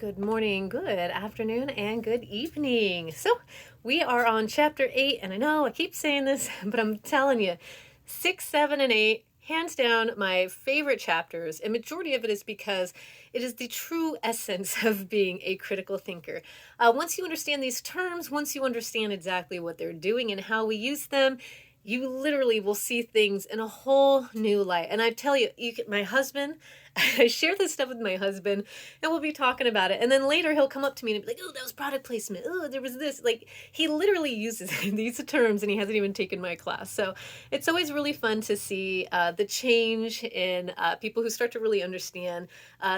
Good morning, good afternoon, and good evening. So, we are on chapter 8, and I know I keep saying this, but I'm telling you, 6, 7, and 8, hands down, my favorite chapters. And majority of it is because it is the true essence of being a critical thinker. Once you understand these terms, once you understand exactly what they're doing and how we use them, you literally will see things in a whole new light. And I tell you, my husband, I share this stuff with my husband, and we'll be talking about it. And then later he'll come up to me and be like, "Oh, that was product placement. Oh, there was this." Like, he literally uses these terms, and he hasn't even taken my class. So it's always really fun to see the change in people who start to really understand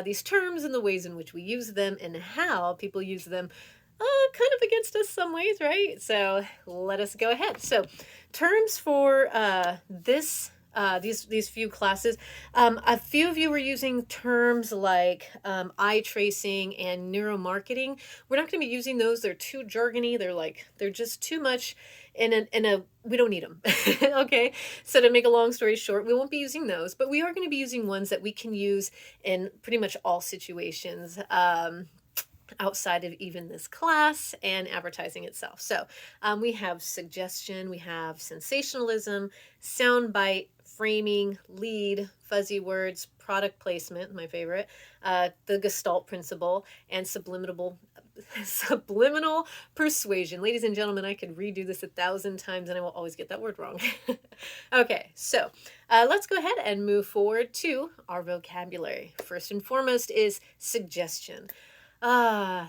these terms and the ways in which we use them and how people use them kind of against us some ways, right? So let us go ahead. So terms for these few classes. A few of you were using terms like eye tracing and neuromarketing. We're not going to be using those. They're too jargony. They're just too much in a we don't need them. Okay, so to make a long story short, we won't be using those, but we are going to be using ones that we can use in pretty much all situations. Outside of even this class and advertising itself. So we have suggestion, we have sensationalism, soundbite, framing, lead, fuzzy words, product placement, my favorite, the Gestalt principle, and subliminal persuasion. Ladies and gentlemen, I could redo this 1,000 times and I will always get that word wrong. Okay, so let's go ahead and move forward to our vocabulary. First and foremost is suggestion.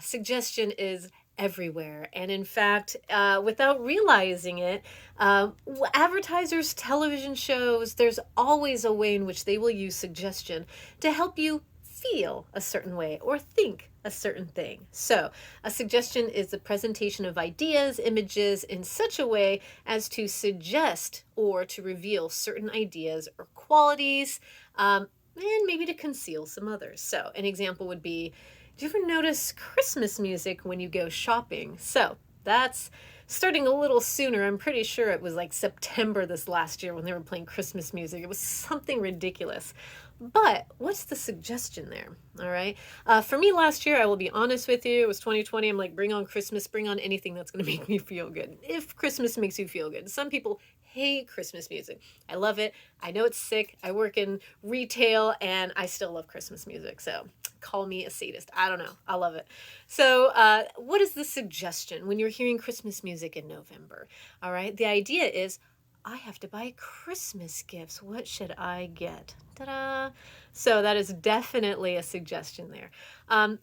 Suggestion is everywhere. And in fact, without realizing it, advertisers, television shows, there's always a way in which they will use suggestion to help you feel a certain way or think a certain thing. So, a suggestion is the presentation of ideas, images in such a way as to suggest or to reveal certain ideas or qualities, and maybe to conceal some others. So, an example would be, do you ever notice Christmas music when you go shopping? So that's starting a little sooner. I'm pretty sure it was like September this last year when they were playing Christmas music. It was something ridiculous. But what's the suggestion there? All right. For me last year, I will be honest with you, it was 2020. I'm like, bring on Christmas, bring on anything that's going to make me feel good. If Christmas makes you feel good. Some people hate Christmas music. I love it. I know it's sick. I work in retail and I still love Christmas music. So call me a sadist. I don't know. I love it. So, what is the suggestion when you're hearing Christmas music in November? All right. The idea is, I have to buy Christmas gifts. What should I get? Ta-da! So that is definitely a suggestion there.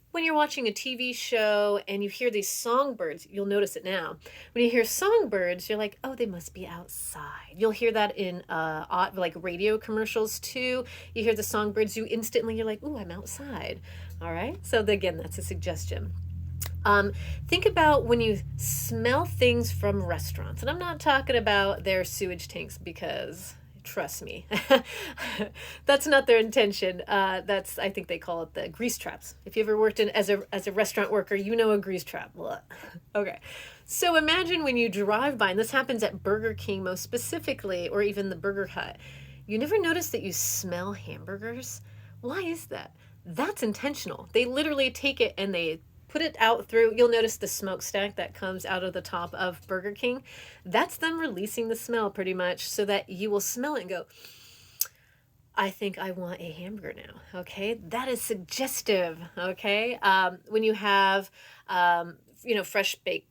When you're watching a TV show and you hear these songbirds, you'll notice it now. When you hear songbirds, you're like, oh, they must be outside. You'll hear that in like radio commercials too. You hear the songbirds, you're like, ooh, I'm outside. All right. So again, that's a suggestion. Think about when you smell things from restaurants. And I'm not talking about their sewage tanks because, trust me, that's not their intention. I think they call it the grease traps. If you ever worked as a restaurant worker, you know a grease trap. Blah. Okay. So imagine when you drive by, and this happens at Burger King most specifically, or even the Burger Hut. You never notice that you smell hamburgers? Why is that? That's intentional. They literally take it and they put it out through, you'll notice the smokestack that comes out of the top of Burger King. That's them releasing the smell pretty much so that you will smell it and go, I think I want a hamburger now. Okay. That is suggestive. Okay. When you have, fresh baked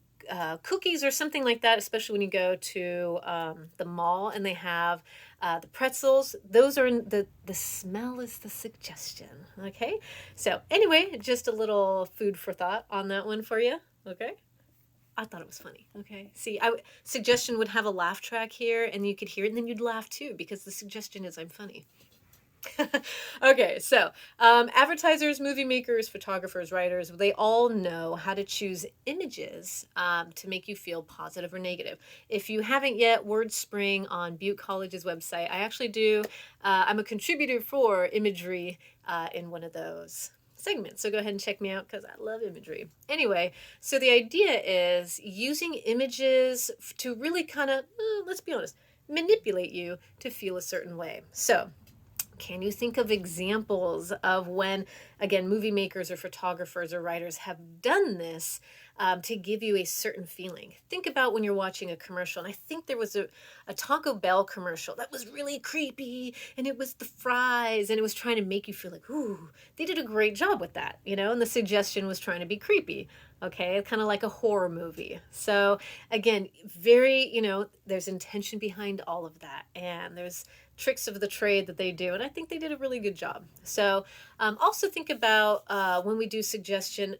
cookies or something like that, especially when you go to the mall and they have the pretzels, those are in the smell is the suggestion. Okay. So anyway, just a little food for thought on that one for you. Okay. I thought it was funny. Okay. See, suggestion would have a laugh track here and you could hear it and then you'd laugh too because the suggestion is I'm funny. Okay, so advertisers, movie makers, photographers, writers, they all know how to choose images to make you feel positive or negative. If you haven't yet, WordSpring on Butte College's website, I actually do, I'm a contributor for imagery in one of those segments. So go ahead and check me out because I love imagery. Anyway, so the idea is using images to really kind of, let's be honest, manipulate you to feel a certain way. So Can you think of examples of when, again, movie makers or photographers or writers have done this to give you a certain feeling? Think about when you're watching a commercial. And I think there was a Taco Bell commercial that was really creepy, and it was the fries, and it was trying to make you feel like, ooh, they did a great job with that, and the suggestion was trying to be creepy. Okay, kind of like a horror movie. So, again, very, there's intention behind all of that. And there's tricks of the trade that they do. And I think they did a really good job. So, also think about when we do suggestion,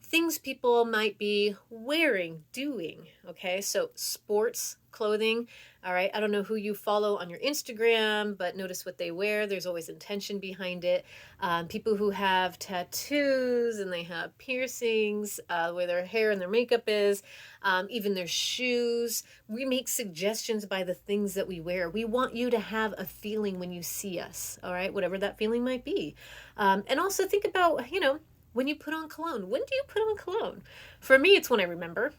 things people might be wearing, doing. Okay, so sports clothing. All right, I don't know who you follow on your Instagram, but notice what they wear. There's always intention behind it. People who have tattoos and they have piercings, the way their hair and their makeup is, even their shoes. We make suggestions by the things that we wear. We want you to have a feeling when you see us, all right, whatever that feeling might be. And also think about, when you put on cologne. When do you put on cologne? For me, it's when I remember.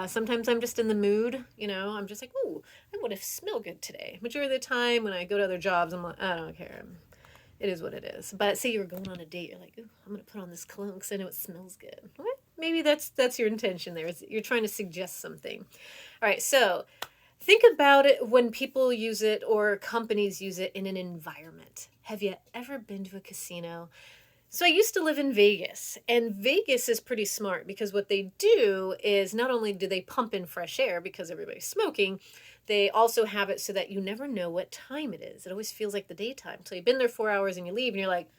Sometimes I'm just in the mood, I'm just like, ooh, I would have smelled good today. Majority of the time when I go to other jobs, I'm like, I don't care. It is what it is. But say you're going on a date, you're like, ooh, I'm going to put on this cologne because I know it smells good. Okay? Maybe that's your intention there. You're trying to suggest something. All right, so think about it when people use it or companies use it in an environment. Have you ever been to a casino? So I used to live in Vegas, and Vegas is pretty smart because what they do is not only do they pump in fresh air because everybody's smoking, they also have it so that you never know what time it is. It always feels like the daytime. So you've been there 4 hours and you leave and you're like,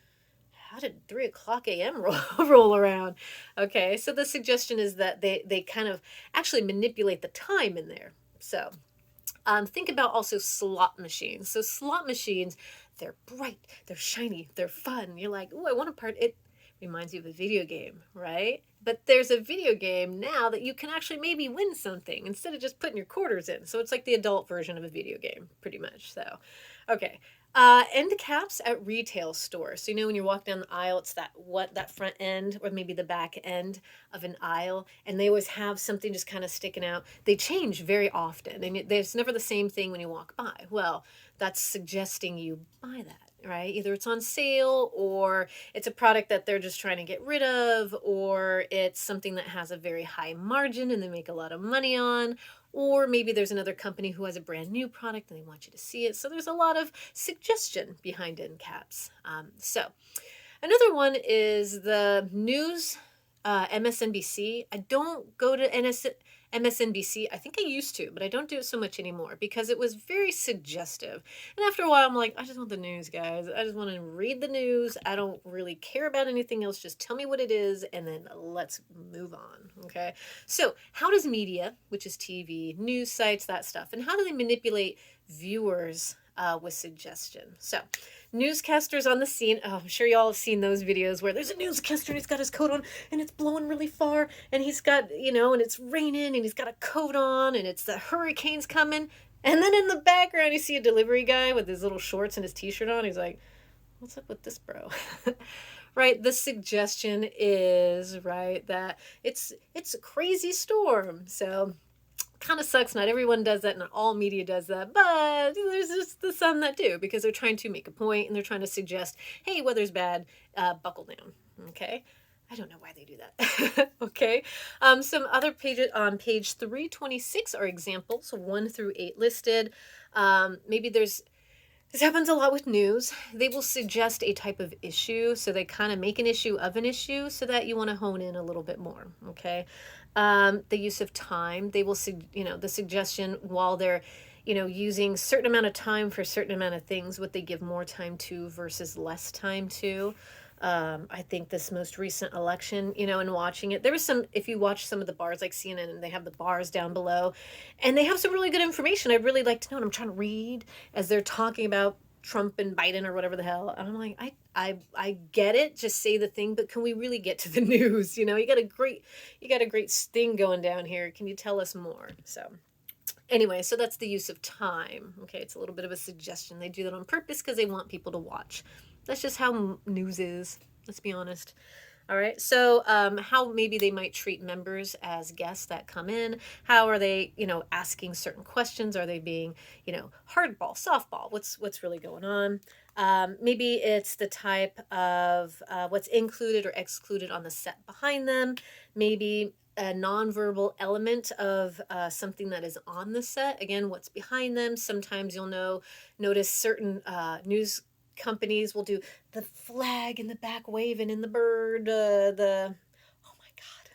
how did 3 o'clock a.m. roll around? Okay, so the suggestion is that they kind of actually manipulate the time in there. So think about also slot machines. So slot machines, they're bright, they're shiny, they're fun. You're like, oh, I want a part. It reminds you of a video game, right? But there's a video game now that you can actually maybe win something instead of just putting your quarters in. So it's like the adult version of a video game, pretty much. So, okay. End caps at retail stores. So when you walk down the aisle, it's that front end or maybe the back end of an aisle, and they always have something just kind of sticking out. They change very often, and there's never the same thing when you walk by. Well, that's suggesting you buy that, right? Either it's on sale or it's a product that they're just trying to get rid of, or it's something that has a very high margin and they make a lot of money on, or maybe there's another company who has a brand new product and they want you to see it. So there's a lot of suggestion behind end caps. So another one is the news, MSNBC. I don't go to MSNBC. I think I used to, but I don't do it so much anymore because it was very suggestive. And after a while, I'm like, I just want the news, guys. I just want to read the news. I don't really care about anything else. Just tell me what it is, and then let's move on. Okay. So, how does media, which is TV, news sites, that stuff, and how do they manipulate viewers with suggestion? So, newscasters on the scene. Oh, I'm sure y'all have seen those videos where there's a newscaster and he's got his coat on and it's blowing really far and he's got, and it's raining and he's got a coat on and it's the hurricane's coming. And then in the background, you see a delivery guy with his little shorts and his t-shirt on. He's like, what's up with this, bro? Right? The suggestion is, right, that it's a crazy storm. So kind of sucks. Not everyone does that. Not all media does that, but there's just some that do because they're trying to make a point and they're trying to suggest, hey, weather's bad, buckle down. Okay. I don't know why they do that. Okay. Some other pages on page 326 are examples 1 through 8 listed. Maybe this happens a lot with news. They will suggest a type of issue. So they kind of make an issue of an issue so that you want to hone in a little bit more. Okay. The use of time, they will, the suggestion while they're, using certain amount of time for a certain amount of things, what they give more time to versus less time to. I think this most recent election, and watching it, there was if you watch some of the bars like CNN, and they have the bars down below, and they have some really good information. I'd really like to know, and I'm trying to read as they're talking about Trump and Biden or whatever the hell. And I'm like, I get it. Just say the thing, but can we really get to the news? You got a great thing going down here. Can you tell us more? So anyway, so that's the use of time. Okay. It's a little bit of a suggestion. They do that on purpose because they want people to watch. That's just how news is. Let's be honest. All right. So how maybe they might treat members as guests that come in. How are they, asking certain questions? Are they being, hardball, softball? What's really going on? Maybe it's the type of what's included or excluded on the set behind them. Maybe a nonverbal element of something that is on the set. Again, what's behind them. Sometimes you'll notice certain news companies will do the flag in the back waving and the bird, the oh my god,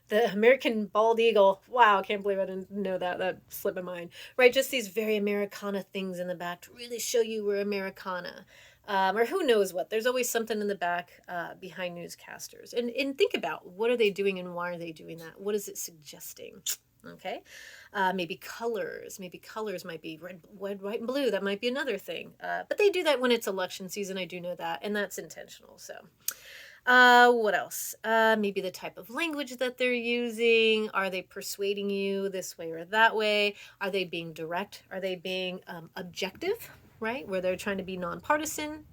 the American bald eagle. Wow, I can't believe I didn't know that. That slipped my mind. Right, just these very Americana things in the back to really show you we're Americana. Or who knows what. There's always something in the back behind newscasters. And think about what are they doing and why are they doing that? What is it suggesting? Okay. Maybe colors. Maybe colors might be red, white, and blue. That might be another thing. But they do that when it's election season. I do know that. And that's intentional. So. What else? Maybe the type of language that they're using. Are they persuading you this way or that way? Are they being direct? Are they being objective, right? Where they're trying to be nonpartisan?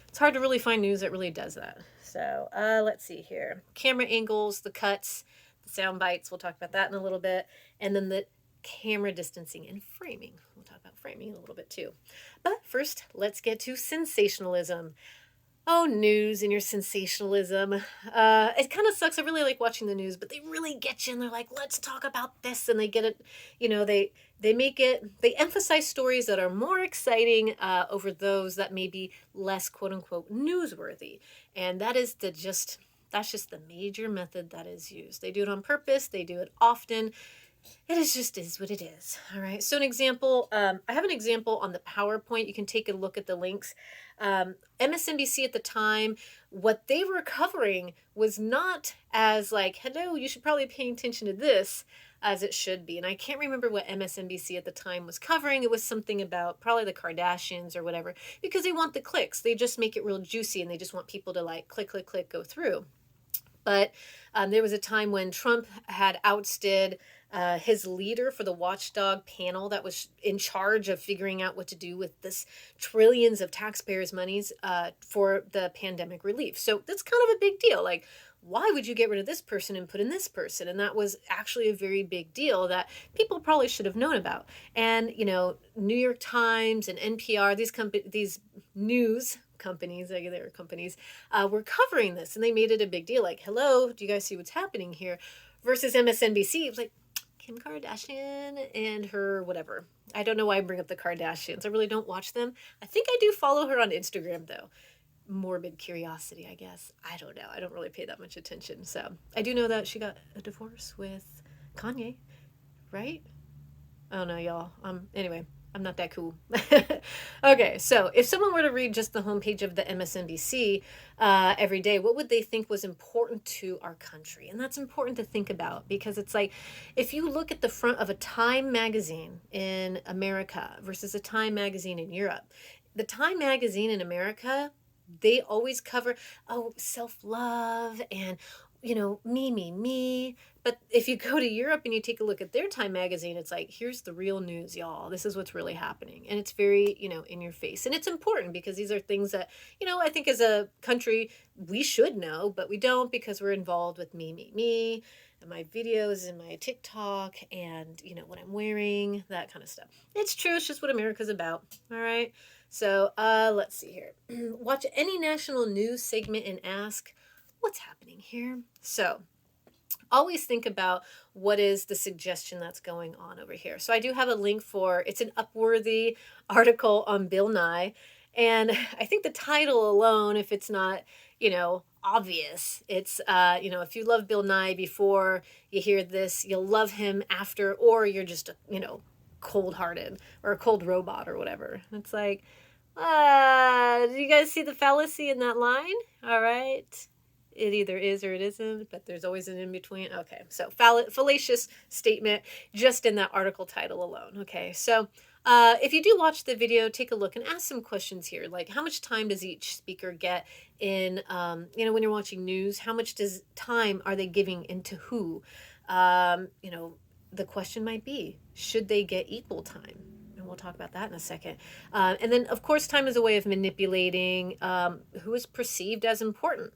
It's hard to really find news that really does that. So let's see here. Camera angles, the cuts, the sound bites. We'll talk about that in a little bit. And then the camera distancing and framing. We'll talk about framing a little bit too. But first, let's get to sensationalism. Oh, news and your sensationalism. It kind of sucks. I really like watching the news, but they really get you and they're like, let's talk about this. And they get it, they make it, they emphasize stories that are more exciting over those that may be less quote unquote newsworthy. And that's just the major method that is used. They do it on purpose. They do it often. Is what it is. All right. So an example, I have an example on the PowerPoint. You can take a look at the links. MSNBC at the time, what they were covering was not as like, hello, you should probably pay attention to this as it should be. And I can't remember what MSNBC at the time was covering. It was something about probably the Kardashians or whatever, because they want the clicks. They just make it real juicy and they just want people to like click, click, click, go through. But there was a time when Trump had ousted his leader for the watchdog panel that was in charge of figuring out what to do with this trillions of taxpayers' monies for the pandemic relief. So that's kind of a big deal. Like, why would you get rid of this person and put in this person? And that was actually a very big deal that people probably should have known about. And, New York Times and NPR, these news companies, I guess they were companies, were covering this and they made it a big deal. Like, hello, do you guys see what's happening here? Versus MSNBC, it was like, Kim Kardashian and her whatever. I don't know why I bring up the Kardashians. I really don't watch them. I think I do follow her on Instagram though. Morbid curiosity, I guess. I don't know. I don't really pay that much attention. So I do know that she got a divorce with Kanye, right? I don't know, y'all. Anyway, I'm not that cool. Okay, so if someone were to read just the homepage of the MSNBC every day, what would they think was important to our country? And that's important to think about because it's like if you look at the front of a Time magazine in America versus a Time magazine in Europe, the Time magazine in America, they always cover, self-love and, me. But if you go to Europe and you take a look at their Time magazine, it's like, here's the real news, y'all. This is what's really happening. And it's very, in your face. And it's important because these are things that, I think as a country, we should know, but we don't because we're involved with me, and my videos and my TikTok and, what I'm wearing, that kind of stuff. It's true. It's just what America's about. All right. So let's see here. Watch any national news segment and ask, what's happening here? So always think about what is the suggestion that's going on over here. So I do have a link it's an Upworthy article on Bill Nye. And I think the title alone, if it's not, obvious, it's, if you love Bill Nye before you hear this, you'll love him after, or you're just, cold-hearted or a cold robot or whatever. It's like, do you guys see the fallacy in that line? All right. It either is or it isn't, but there's always an in-between. Okay, so fallacious statement just in that article title alone. Okay, so if you do watch the video, take a look and ask some questions here. Like, how much time does each speaker get in, when you're watching news? How much time are they giving into who? The question might be, should they get equal time? And we'll talk about that in a second. And then, of course, time is a way of manipulating who is perceived as important.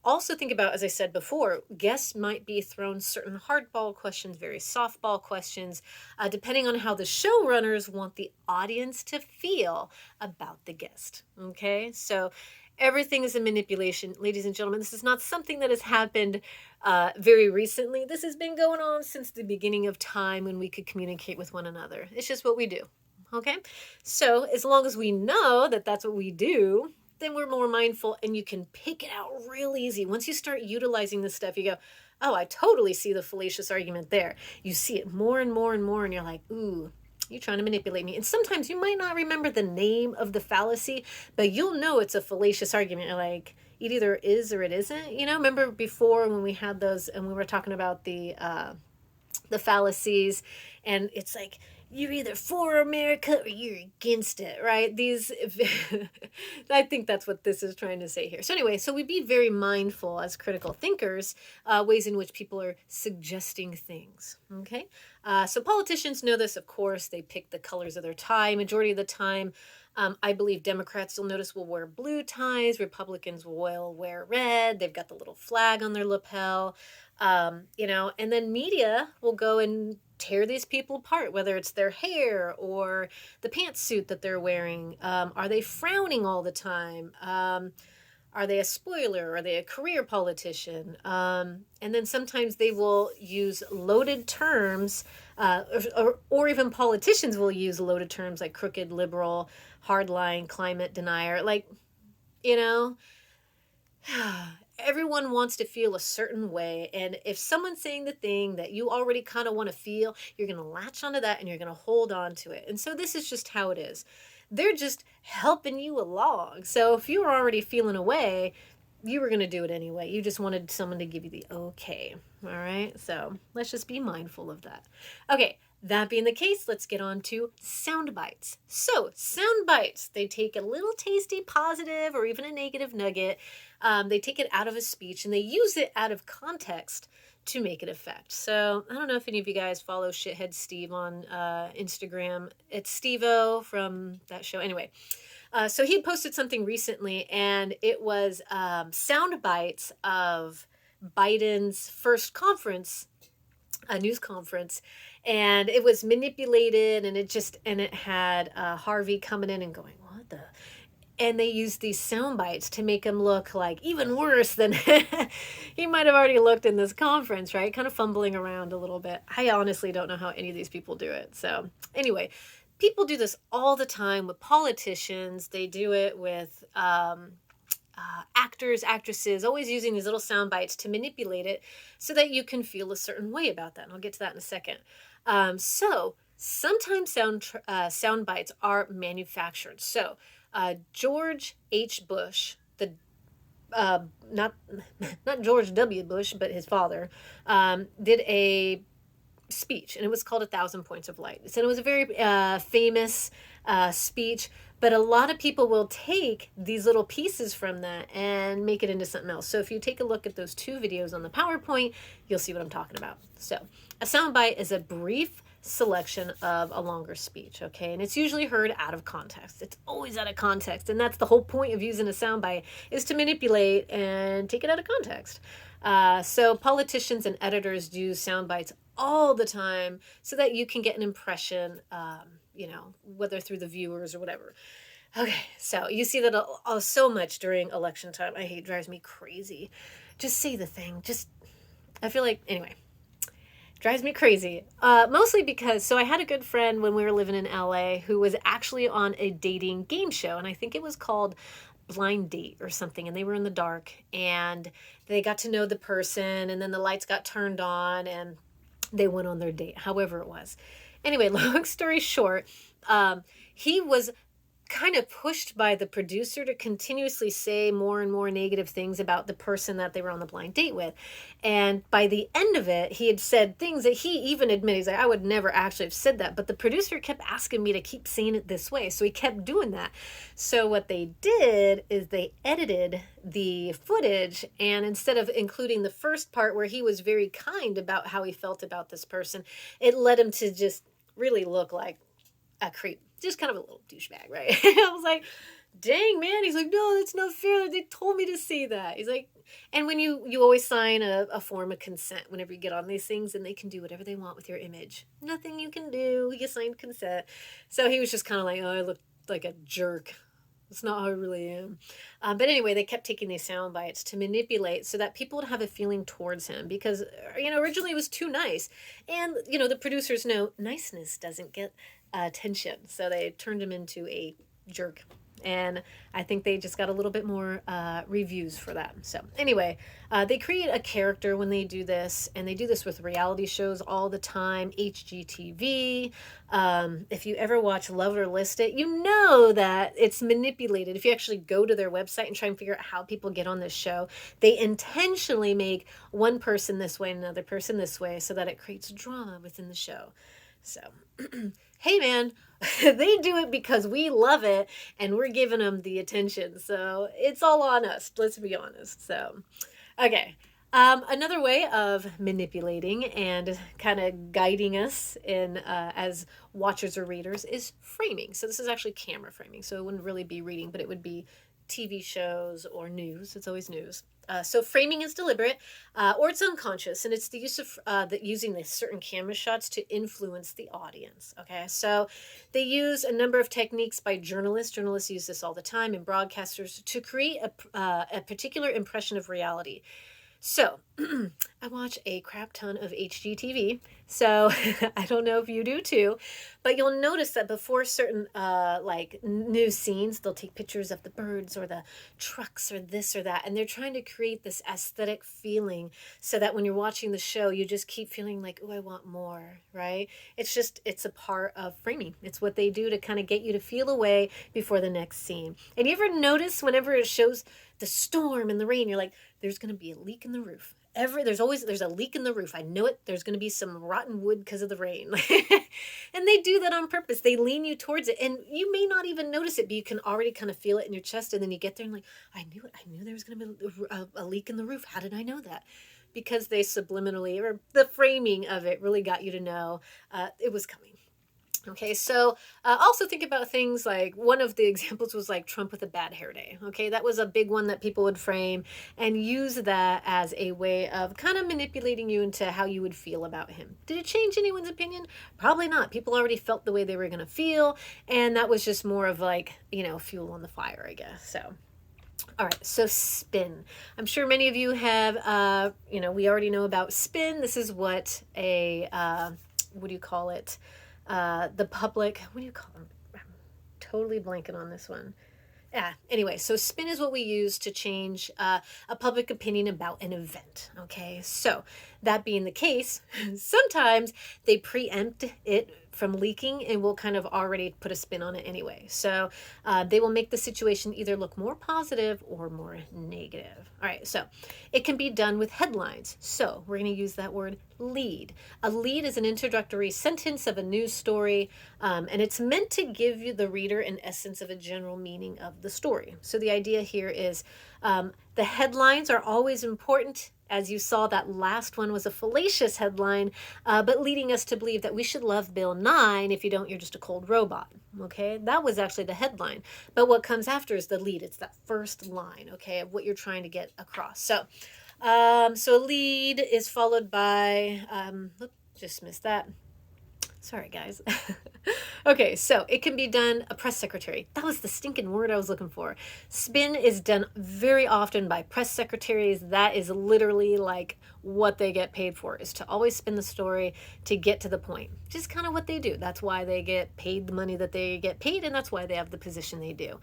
Also think about, as I said before, guests might be thrown certain hardball questions, very softball questions, depending on how the showrunners want the audience to feel about the guest. Okay, so everything is a manipulation, ladies and gentlemen. This is not something that has happened very recently. This has been going on since the beginning of time when we could communicate with one another. It's just what we do. Okay, so as long as we know that that's what we do, then we're more mindful and you can pick it out real easy. Once you start utilizing this stuff, you go, oh, I totally see the fallacious argument there. You see it more and more and more, and you're like, ooh, you're trying to manipulate me. And sometimes you might not remember the name of the fallacy, but you'll know it's a fallacious argument. You're like, it either is or it isn't. You know, remember before when we had those and we were talking about the fallacies, and it's like, you're either for America or you're against it, right? These, I think that's what this is trying to say here. So anyway, so we be very mindful as critical thinkers, ways in which people are suggesting things, okay? So politicians know this, of course. They pick the colors of their tie. Majority of the time, I believe Democrats, you'll notice, will wear blue ties. Republicans will wear red. They've got the little flag on their lapel. You know, and then media will go and tear these people apart, whether it's their hair or the pantsuit that they're wearing. Are they frowning all the time? Are they a spoiler? Are they a career politician? And then sometimes they will use loaded terms, or even politicians will use loaded terms like crooked, liberal, hardline, climate denier. Like, you know, everyone wants to feel a certain way, and if someone's saying the thing that you already kind of want to feel, you're going to latch onto that and you're going to hold on to it. And so this is just how it is. They're just helping you along. So if you were already feeling a way, you were going to do it anyway. You just wanted someone to give you the okay. All right, so let's just be mindful of that. Okay, that being the case, let's get on to sound bites. So sound bites, they take a little tasty positive or even a negative nugget. They take it out of a speech and they use it out of context to make it effect. So I don't know if any of you guys follow Shithead Steve on Instagram. It's Steve-O from that show. Anyway, so he posted something recently, and it was sound bites of Biden's first conference, a news conference, and it was manipulated, and it had Harvey coming in and going, what the? And they used these sound bites to make him look like even worse than he might have already looked in this conference, right? Kind of fumbling around a little bit. I honestly don't know how any of these people do it. So anyway, people do this all the time with politicians. They do it with actors, actresses, always using these little sound bites to manipulate it so that you can feel a certain way about that. And I'll get to that in a second. So sometimes sound bites are manufactured. So George H. Bush, the not George W. Bush, but his father, did a speech, and it was called 1,000 Points of Light. So it was a very famous speech, but a lot of people will take these little pieces from that and make it into something else. So if you take a look at those two videos on the PowerPoint, you'll see what I'm talking about. So a soundbite is a brief selection of a longer speech, okay? And it's usually heard out of context. It's always out of context, and that's the whole point of using a soundbite, is to manipulate and take it out of context. So politicians and editors do sound bites all the time so that you can get an impression, you know, whether through the viewers or whatever. Okay, so you see that so much during election time. I hate, it drives me crazy. Just say the thing. I feel like, anyway, drives me crazy. Mostly because, so I had a good friend when we were living in LA who was actually on a dating game show, and I think it was called Blind Date or something, and they were in the dark, and they got to know the person, and then the lights got turned on, and they went on their date, however it was. Anyway, long story short, he was kind of pushed by the producer to continuously say more and more negative things about the person that they were on the blind date with. And by the end of it, he had said things that he even admitted. He's like, I would never actually have said that. But the producer kept asking me to keep saying it this way. So he kept doing that. So what they did is they edited the footage. And instead of including the first part where he was very kind about how he felt about this person, it led him to just really look like a creep. Just kind of a little douchebag, right? I was like, dang, man. He's like, no, that's not fair. They told me to say that. He's like, and when you always sign a form of consent whenever you get on these things, and they can do whatever they want with your image. Nothing you can do. You signed consent. So he was just kind of like, oh, I look like a jerk. It's not how I really am. But anyway, they kept taking these sound bites to manipulate so that people would have a feeling towards him because, originally it was too nice. And, the producers know niceness doesn't get attention. So they turned him into a jerk. And I think they just got a little bit more reviews for that. So, anyway, they create a character when they do this, and they do this with reality shows all the time, HGTV. If you ever watch Love or List It, you know that it's manipulated. If you actually go to their website and try and figure out how people get on this show, they intentionally make one person this way and another person this way so that it creates drama within the show. So, hey man, they do it because we love it and we're giving them the attention. So it's all on us, let's be honest. So, okay. Another way of manipulating and kind of guiding us in as watchers or readers is framing. So this is actually camera framing. So it wouldn't really be reading, but it would be TV shows or news. It's always news. So framing is deliberate, or it's unconscious, and it's the use of using the certain camera shots to influence the audience. Okay, so they use a number of techniques by journalists. Journalists use this all the time, and broadcasters to create a particular impression of reality. So, I watch a crap ton of HGTV, so I don't know if you do too, but you'll notice that before certain new scenes, they'll take pictures of the birds or the trucks or this or that, and they're trying to create this aesthetic feeling so that when you're watching the show, you just keep feeling like, oh, I want more, right? It's a part of framing. It's what they do to kind of get you to feel away before the next scene. And you ever notice whenever it shows the storm and the rain, you're like, there's going to be a leak in the roof. There's a leak in the roof. I know it. There's going to be some rotten wood because of the rain. And they do that on purpose. They lean you towards it, and you may not even notice it, but you can already kind of feel it in your chest. And then you get there and like, I knew it. I knew there was going to be a leak in the roof. How did I know that? Because they subliminally, or the framing of it really got you to know it was coming. Okay, so also think about things like one of the examples was like Trump with a bad hair day. Okay, that was a big one that people would frame and use that as a way of kind of manipulating you into how you would feel about him. Did it change anyone's opinion? Probably not. People already felt the way they were going to feel, and that was just more of like, fuel on the fire, I guess. So. All right, so spin. I'm sure many of you have, we already know about spin. This is what what do you call it? The public, what do you call them? I'm totally blanking on this one. Yeah, anyway, so spin is what we use to change a public opinion about an event. Okay, so that being the case, sometimes they preempt it from leaking and will kind of already put a spin on it anyway. So they will make the situation either look more positive or more negative. All right, so it can be done with headlines. So we're going to use that word lead. A lead is an introductory sentence of a news story, and it's meant to give you the reader an essence of a general meaning of the story. So the idea here is the headlines are always important. As you saw, that last one was a fallacious headline, but leading us to believe that we should love Bill Nye, and if you don't, you're just a cold robot. Okay, that was actually the headline. But what comes after is the lead. It's that first line, okay, of what you're trying to get across. So a lead is followed by, just missed that. Sorry, guys. Okay, so it can be done, a press secretary. That was the stinking word I was looking for. Spin is done very often by press secretaries. That is literally like what they get paid for, is to always spin the story to get to the point. Just kind of what they do. That's why they get paid the money that they get paid, and that's why they have the position they do.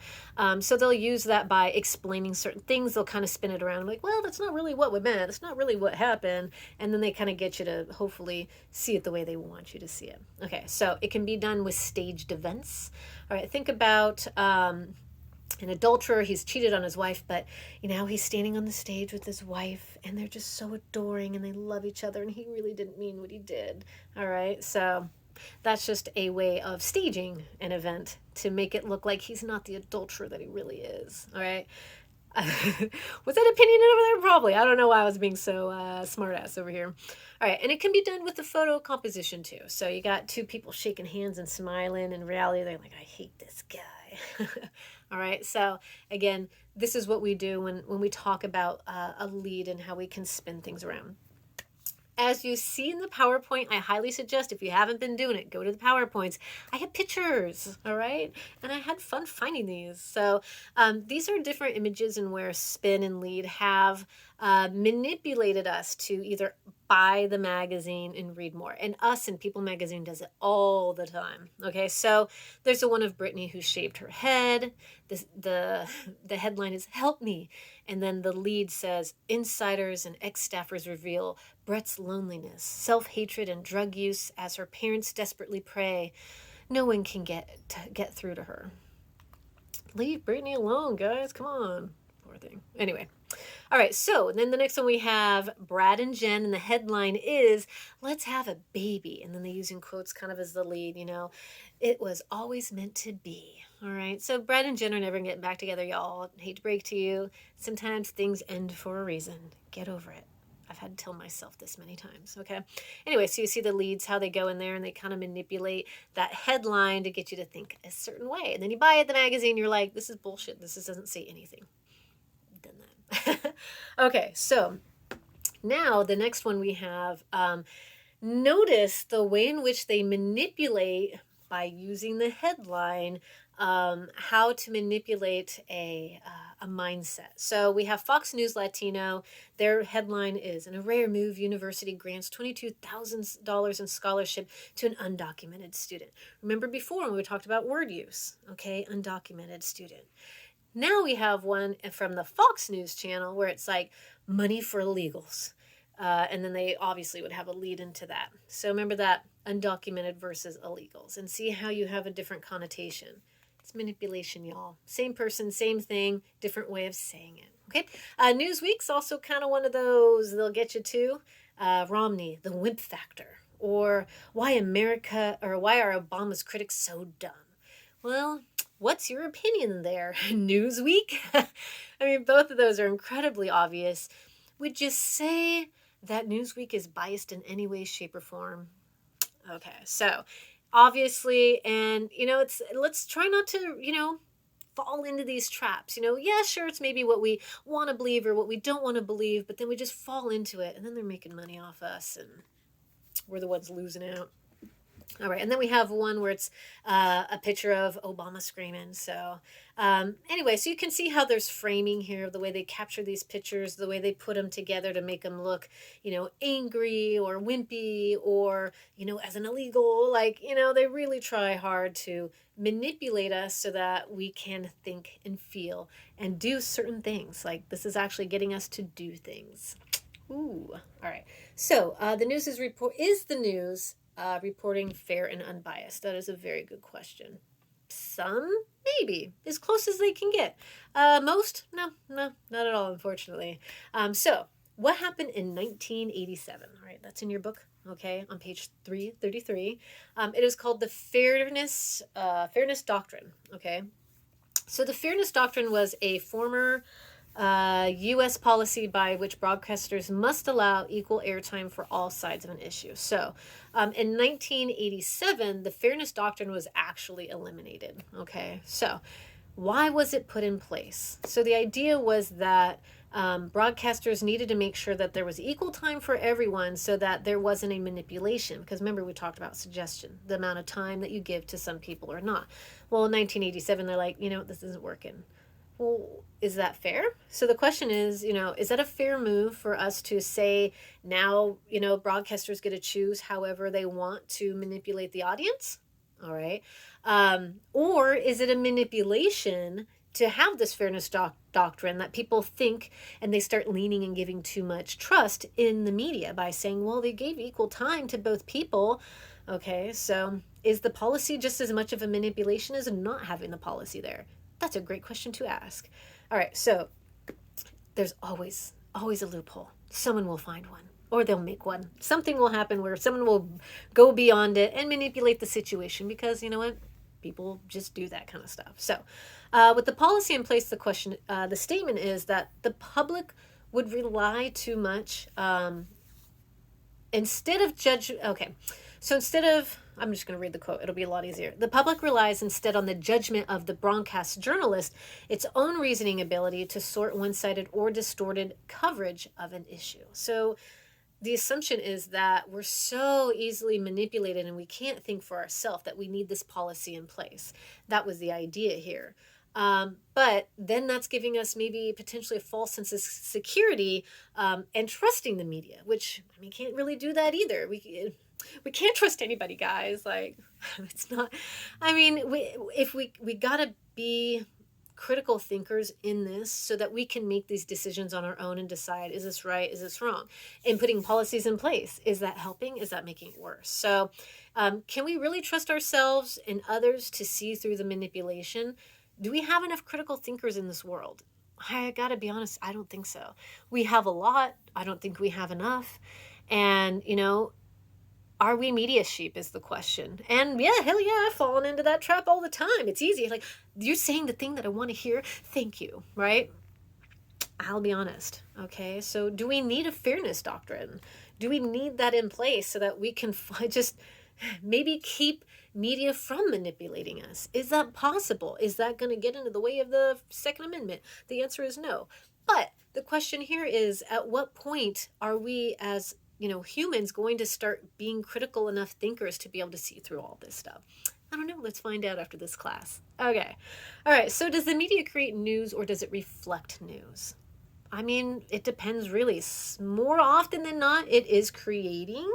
So they'll use that by explaining certain things. They'll kind of spin it around like, well, that's not really what we meant. That's not really what happened. And then they kind of get you to hopefully see it the way they want you to see it. Okay, so it can be done with staged events. All right, think about an adulterer. He's cheated on his wife, but he's standing on the stage with his wife, and they're just so adoring, and they love each other, and he really didn't mean what he did. All right, so that's just a way of staging an event to make it look like he's not the adulterer that he really is. All right. Was that opinion over there? Probably. I don't know why I was being so smart ass over here. All right, and it can be done with the photo composition too. So you got two people shaking hands and smiling. In reality, they're like, I hate this guy. All right. So again, this is what we do when we talk about a lead and how we can spin things around. As you see in the PowerPoint, I highly suggest, if you haven't been doing it, go to the PowerPoints. I have pictures, all right? And I had fun finding these. So these are different images and where spin and lead have manipulated us to either buy the magazine and read more. And Us and People Magazine does it all the time. Okay, so there's a one of Brittany who shaved her head. The headline is "Help Me," and then the lead says, "Insiders and ex-staffers reveal Brett's loneliness, self-hatred, and drug use as her parents desperately pray. No one can get through to her." Leave Brittany alone, guys. Come on. Poor thing. Anyway. All right, so then the next one we have Brad and Jen, and the headline is "Let's have a baby." And then they use in quotes kind of as the lead, "It was always meant to be." All right, so Brad and Jen are never getting back together, y'all. Hate to break to you. Sometimes things end for a reason. Get over it. I've had to tell myself this many times, okay? Anyway, so you see the leads, how they go in there, and they kind of manipulate that headline to get you to think a certain way. And then you buy it, the magazine, you're like, this is bullshit. This doesn't say anything. Done that. Okay, so now the next one we have, notice the way in which they manipulate by using the headline, how to manipulate a mindset. So we have Fox News Latino. Their headline is "In a rare move, university grants $22,000 in scholarship to an undocumented student." Remember before when we talked about word use, okay? Undocumented student. Now we have one from the Fox News channel where it's like "money for illegals." And then they obviously would have a lead into that. So remember that, undocumented versus illegals, and see how you have a different connotation. It's manipulation, y'all. Same person, same thing, different way of saying it. Okay. Newsweek's also kind of one of those, they'll get you to. Romney, the wimp factor, or why are Obama's critics so dumb? Well, what's your opinion there, Newsweek? I mean, both of those are incredibly obvious. Would you say that Newsweek is biased in any way, shape, or form? Okay, so obviously, and let's try not to, fall into these traps. Yeah, sure, it's maybe what we want to believe or what we don't want to believe, but then we just fall into it, and then they're making money off us, and we're the ones losing out. All right, and then we have one where it's a picture of Obama screaming. So anyway, so you can see how there's framing here, the way they capture these pictures, the way they put them together to make them look, angry or wimpy or, as an illegal. They really try hard to manipulate us so that we can think and feel and do certain things. Like this is actually getting us to do things. Ooh, all right. So the news is the news reporting fair and unbiased? That is a very good question. Some, maybe, as close as they can get. Most, no, not at all, unfortunately. So, what happened in 1987? All right, that's in your book, okay, on page 333. It is called the Fairness Doctrine, okay? So, the Fairness Doctrine was a former U.S. policy by which broadcasters must allow equal airtime for all sides of an issue. So, in 1987, the Fairness Doctrine was actually eliminated. Okay, so why was it put in place? So the idea was that broadcasters needed to make sure that there was equal time for everyone so that there wasn't a manipulation. Because remember, we talked about suggestion, the amount of time that you give to some people or not. Well, in 1987, they're like, this isn't working. Well, is that fair? So the question is, is that a fair move for us to say now, broadcasters get to choose however they want to manipulate the audience? All right. Or is it a manipulation to have this fairness doctrine that people think and they start leaning and giving too much trust in the media by saying, well, they gave equal time to both people. Okay, so is the policy just as much of a manipulation as not having the policy there? That's a great question to ask. All right, so there's always a loophole. Someone will find one, or they'll make one. Something will happen where someone will go beyond it and manipulate the situation because, you know what? People just do that kind of stuff. So with the policy in place, the statement is that the public would rely too much instead of So instead of, I'm just going to read the quote, it'll be a lot easier. The public relies instead on the judgment of the broadcast journalist, its own reasoning ability to sort one sided or distorted coverage of an issue. So the assumption is that we're so easily manipulated and we can't think for ourselves, that we need this policy in place. That was the idea here. But then that's giving us maybe potentially a false sense of security, and trusting the media, which, I mean, can't really do that either. We can't trust anybody, guys. Like, it's not, I mean, we gotta be critical thinkers in this so that we can make these decisions on our own and decide, is this right, is this wrong, and putting policies in place, is that helping, is that making it worse? So can we really trust ourselves and others to see through the manipulation? Do we have enough critical thinkers in this world? I gotta be honest, I don't think so. We have a lot, I don't think we have enough. And are we media sheep is the question. And yeah, hell yeah, I've fallen into that trap all the time. It's easy. Like, you're saying the thing that I want to hear. Thank you, right? I'll be honest. Okay, so do we need a fairness doctrine? Do we need that in place so that we can just maybe keep media from manipulating us? Is that possible? Is that going to get into the way of the Second Amendment? The answer is no. But the question here is, at what point are we as humans going to start being critical enough thinkers to be able to see through all this stuff? I don't know. Let's find out after this class. Okay. All right. So does the media create news or does it reflect news? I mean, it depends really. More often than not, it is creating,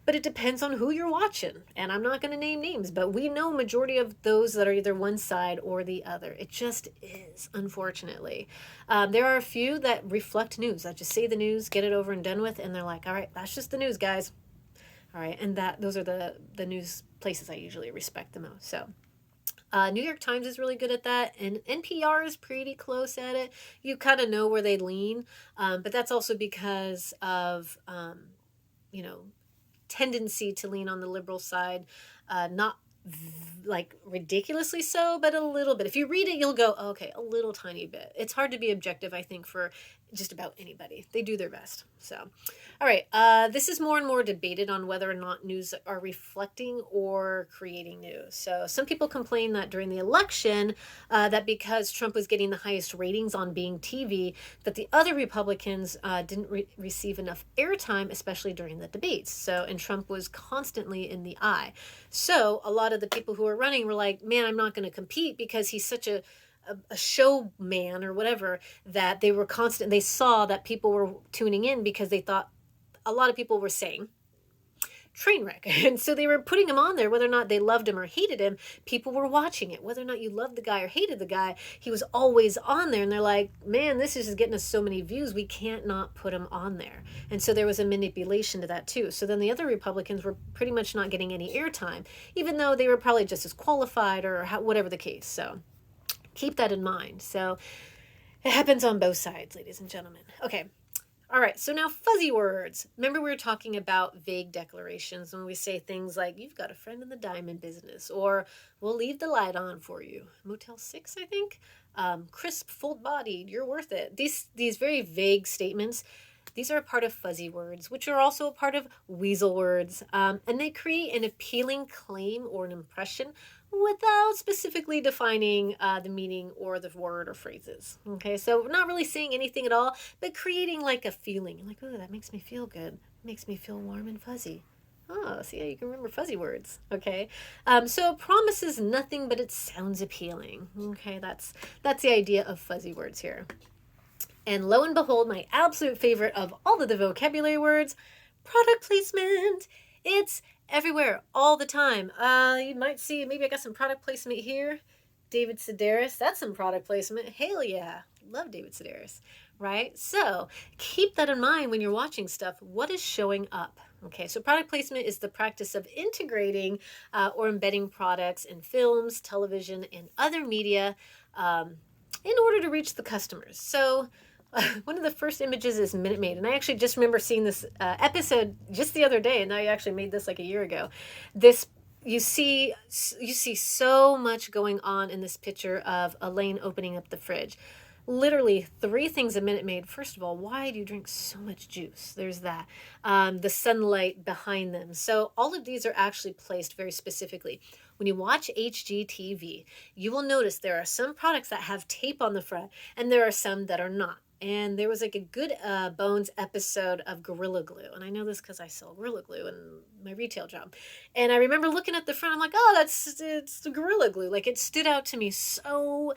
but it depends on who you're watching. And I'm not going to name names, but we know majority of those that are either one side or the other. It just is, unfortunately. There are a few that reflect news. I just say the news, get it over and done with, and they're like, all right, that's just the news, guys. All right, and those are the news places I usually respect the most. So New York Times is really good at that, and NPR is pretty close at it. You kind of know where they lean, but that's also because of tendency to lean on the liberal side, not like ridiculously so, but a little bit. If you read it, you'll go, oh, okay, a little tiny bit. It's hard to be objective, I think, for just about anybody. They do their best. So, all right, this is more and more debated on whether or not news are reflecting or creating news. So some people complain that during the election, that because Trump was getting the highest ratings on being TV, that the other Republicans didn't receive enough airtime, especially during the debates. So, and Trump was constantly in the eye. So a lot of the people who were running were like, man, I'm not going to compete because he's such a showman or whatever, that they saw that people were tuning in because they thought, a lot of people were saying, train wreck. And so they were putting him on there, whether or not they loved him or hated him. People were watching it, whether or not you loved the guy or hated the guy, he was always on there. And they're like, man, this is just getting us so many views, we can't not put him on there. And so there was a manipulation to that too. So then the other Republicans were pretty much not getting any airtime, even though they were probably just as qualified or whatever the case. So keep that in mind. So it happens on both sides, ladies and gentlemen. Okay. All right. So now fuzzy words. Remember we were talking about vague declarations when we say things like, you've got a friend in the diamond business, or we'll leave the light on for you. Motel 6, I think. Crisp, full-bodied, you're worth it. These very vague statements, these are a part of fuzzy words, which are also a part of weasel words. And they create an appealing claim or an impression without specifically defining the meaning or the word or phrases. Okay, so we're not really saying anything at all, but creating like a feeling. Like, oh, that makes me feel good. It makes me feel warm and fuzzy. Oh, see how you can remember fuzzy words. Okay, so promises nothing, but it sounds appealing. Okay, that's the idea of fuzzy words here. And lo and behold, my absolute favorite of all of the vocabulary words, product placement. It's everywhere, all the time. You might see, maybe I got some product placement here. David Sedaris, that's some product placement. Hell yeah, love David Sedaris, right? So keep that in mind when you're watching stuff. What is showing up? Okay, so product placement is the practice of integrating or embedding products in films, television, and other media in order to reach the customers. So one of the first images is Minute Maid, and I actually just remember seeing this episode just the other day, and I actually made this like a year ago. You see so much going on in this picture of Elaine opening up the fridge. literally 3 things a Minute Maid. First of all, why do you drink so much juice? There's that. The sunlight behind them. So all of these are actually placed very specifically. When you watch HGTV, you will notice there are some products that have tape on the front, and there are some that are not. And there was like a Good Bones episode of Gorilla Glue. And I know this because I sell Gorilla Glue in my retail job. And I remember looking at the front, I'm like, oh, it's the Gorilla Glue. Like, it stood out to me so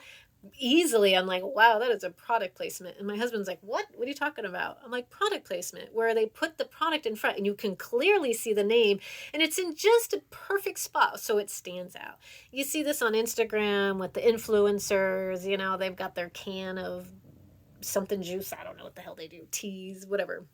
easily. I'm like, wow, that is a product placement. And my husband's like, what are you talking about? I'm like, product placement, where they put the product in front and you can clearly see the name, and it's in just a perfect spot so it stands out. You see this on Instagram with the influencers. They've got their can of something juice. I don't know what the hell they do. Teas, whatever.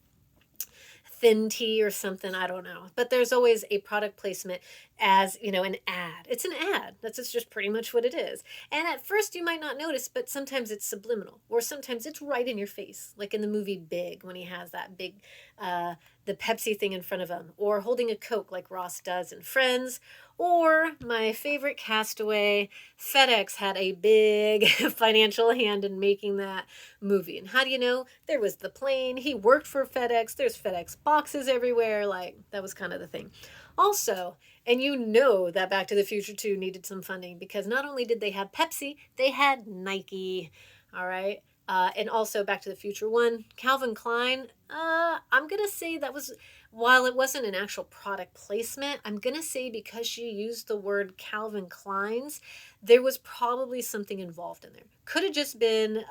Thin tea or something. I don't know. But there's always a product placement as, an ad. It's an ad. That's just pretty much what it is. And at first you might not notice, but sometimes it's subliminal, or sometimes it's right in your face. Like in the movie Big, when he has that big, the Pepsi thing in front of him, or holding a Coke like Ross does in Friends. Or my favorite Castaway, FedEx had a big financial hand in making that movie. And how do you know? There was the plane. He worked for FedEx. There's FedEx boxes everywhere. Like, that was kind of the thing. Also, and that Back to the Future 2 needed some funding, because not only did they have Pepsi, they had Nike. All right. And also Back to the Future 1, Calvin Klein. I'm going to say that was, while it wasn't an actual product placement, I'm going to say because she used the word Calvin Klein's, there was probably something involved in there. Could have just been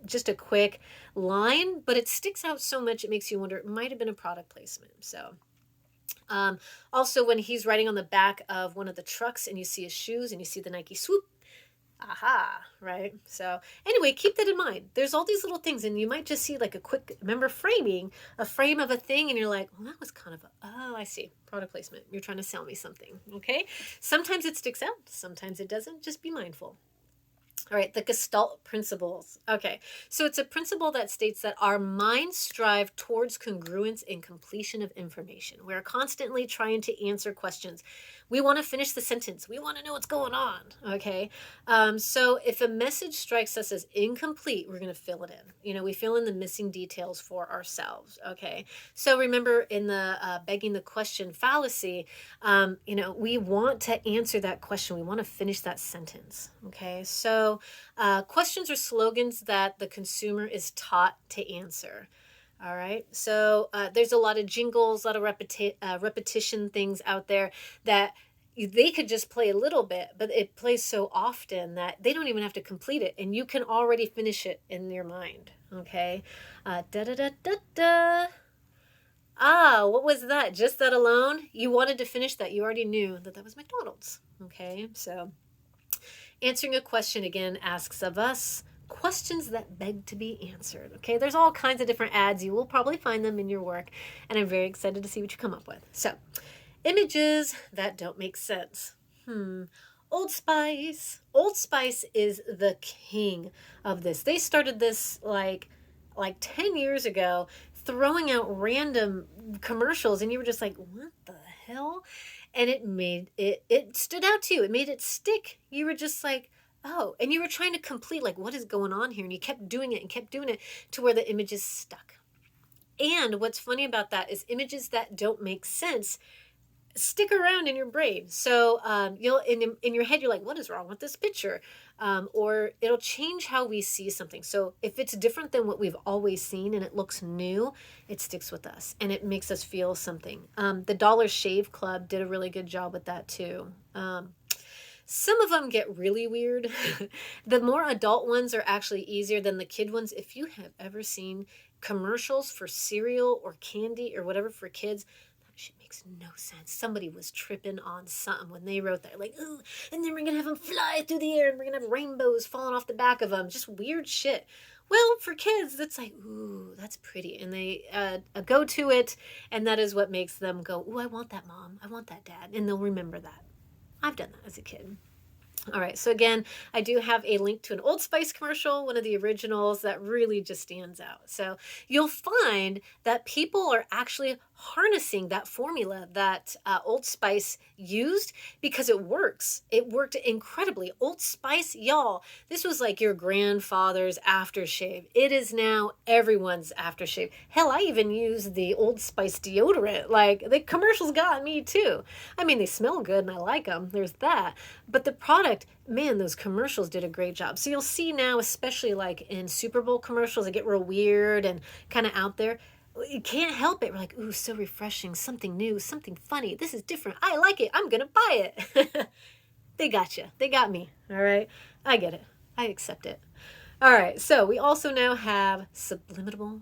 just a quick line, but it sticks out so much it makes you wonder, it might have been a product placement. So also when he's riding on the back of one of the trucks and you see his shoes and you see the Nike Swoop, aha, right? So anyway, keep that in mind. There's all these little things, and you might just see like a quick, remember framing, a frame of a thing, and you're like, well, that was kind of oh, I see. Product placement. You're trying to sell me something, okay? Sometimes it sticks out. Sometimes it doesn't. Just be mindful. All right, the Gestalt principles. Okay, so it's a principle that states that our minds strive towards congruence and completion of information. We're constantly trying to answer questions. We want to finish the sentence. We want to know what's going on, okay? So if a message strikes us as incomplete, we're going to fill it in. We fill in the missing details for ourselves, okay? So remember in the begging the question fallacy, we want to answer that question. We want to finish that sentence, okay? So questions are slogans that the consumer is taught to answer. All right. So there's a lot of jingles, a lot of repetition things out there that they could just play a little bit, but it plays so often that they don't even have to complete it, and you can already finish it in your mind. Okay. Da da da da da. Ah, what was that? Just that alone? You wanted to finish that. You already knew that was McDonald's. Okay. So answering a question again asks of us questions that beg to be answered. Okay, there's all kinds of different ads. You will probably find them in your work, and I'm very excited to see what you come up with. So, images that don't make sense. Old Spice. Old Spice is the king of this. They started this like 10 years ago, throwing out random commercials, and you were just like, what the hell? And it stood out to you. It made it stick. You were just like, oh, and you were trying to complete, like, what is going on here? And you kept doing it to where the images stuck. And what's funny about that is images that don't make sense stick around in your brain. So you'll in your head, you're like, what is wrong with this picture? Or it'll change how we see something. So if it's different than what we've always seen and it looks new, it sticks with us and it makes us feel something. The Dollar Shave Club did a really good job with that too. Some of them get really weird. The more adult ones are actually easier than the kid ones. If you have ever seen commercials for cereal or candy or whatever for kids, that shit makes no sense. Somebody was tripping on something when they wrote that. Like, ooh, and then we're going to have them fly through the air and we're going to have rainbows falling off the back of them. Just weird shit. Well, for kids, that's like, ooh, that's pretty. And they go to it, and that is what makes them go, ooh, I want that, Mom. I want that, Dad. And they'll remember that. I've done that as a kid. All right, so again, I do have a link to an Old Spice commercial, one of the originals that really just stands out. So you'll find that people are actually harnessing that formula that Old Spice used because it works. It worked incredibly. Old Spice, y'all, this was like your grandfather's aftershave. It is now everyone's aftershave. Hell, I even use the Old Spice deodorant. Like, the commercials got me too. I mean, they smell good and I like them. There's that. But the product, man, those commercials did a great job. So you'll see now, especially like in Super Bowl commercials, they get real weird and kind of out there. You can't help it. We're like, ooh, so refreshing, something new, something funny. This is different. I like it. I'm going to buy it. They got you. They got me. All right. I get it. I accept it. All right. So we also now have subliminal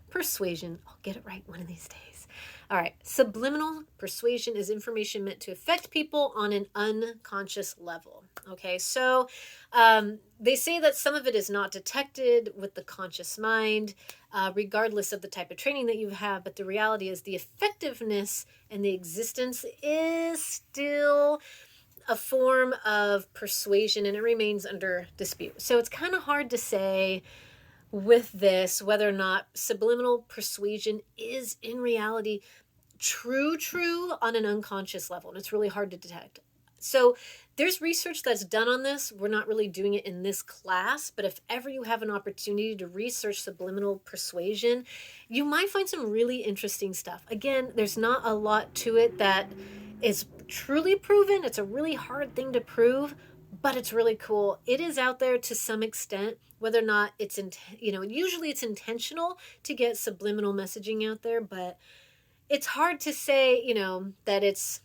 persuasion. I'll get it right one of these days. All right. Subliminal persuasion is information meant to affect people on an unconscious level. Okay. So they say that some of it is not detected with the conscious mind, regardless of the type of training that you have. But the reality is the effectiveness and the existence is still a form of persuasion, and it remains under dispute. So it's kind of hard to say with this whether or not subliminal persuasion is in reality true on an unconscious level, and it's really hard to detect. So there's research that's done on this. We're not really doing it in this class, but if ever you have an opportunity to research subliminal persuasion, you might find some really interesting stuff. Again, there's not a lot to it that is truly proven. It's a really hard thing to prove, but it's really cool. It is out there to some extent, whether or not it's, usually it's intentional to get subliminal messaging out there, but it's hard to say, that it's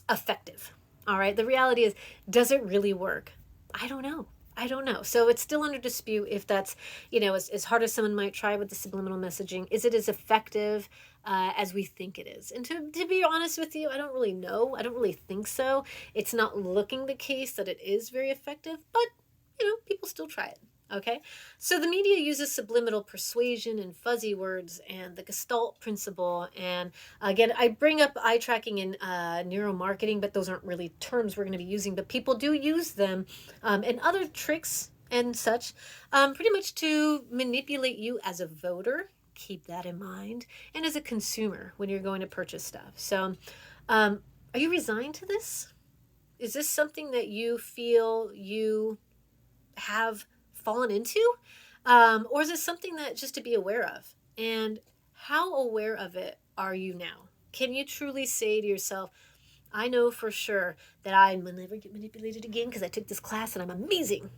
effective. All right. The reality is, does it really work? I don't know. So it's still under dispute if that's, as hard as someone might try with the subliminal messaging. Is it as effective as we think it is? And to be honest with you, I don't really know. I don't really think so. It's not looking the case that it is very effective, but, people still try it. Okay, so the media uses subliminal persuasion and fuzzy words and the Gestalt principle. And again, I bring up eye tracking and neuromarketing, but those aren't really terms we're going to be using. But people do use them and other tricks and such pretty much to manipulate you as a voter. Keep that in mind. And as a consumer when you're going to purchase stuff. So are you resigned to this? Is this something that you feel you have fallen into? Or is it something that just to be aware of? And how aware of it are you now? Can you truly say to yourself, I know for sure that I will never get manipulated again because I took this class and I'm amazing?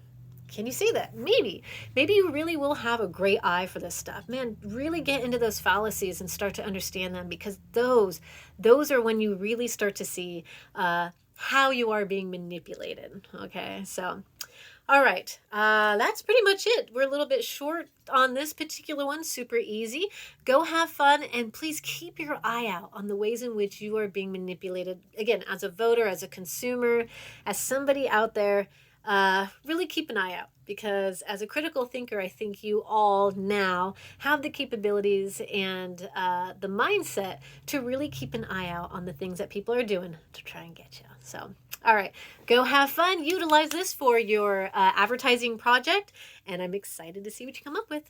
Can you say that? Maybe you really will have a great eye for this stuff. Man, really get into those fallacies and start to understand them, because those are when you really start to see how you are being manipulated. Okay, so all right, that's pretty much it. We're a little bit short on this particular one. Super easy. Go have fun, and please keep your eye out on the ways in which you are being manipulated. Again, as a voter, as a consumer, as somebody out there, really keep an eye out, because as a critical thinker, I think you all now have the capabilities and the mindset to really keep an eye out on the things that people are doing to try and get you. So, all right, go have fun. Utilize this for your advertising project, and I'm excited to see what you come up with.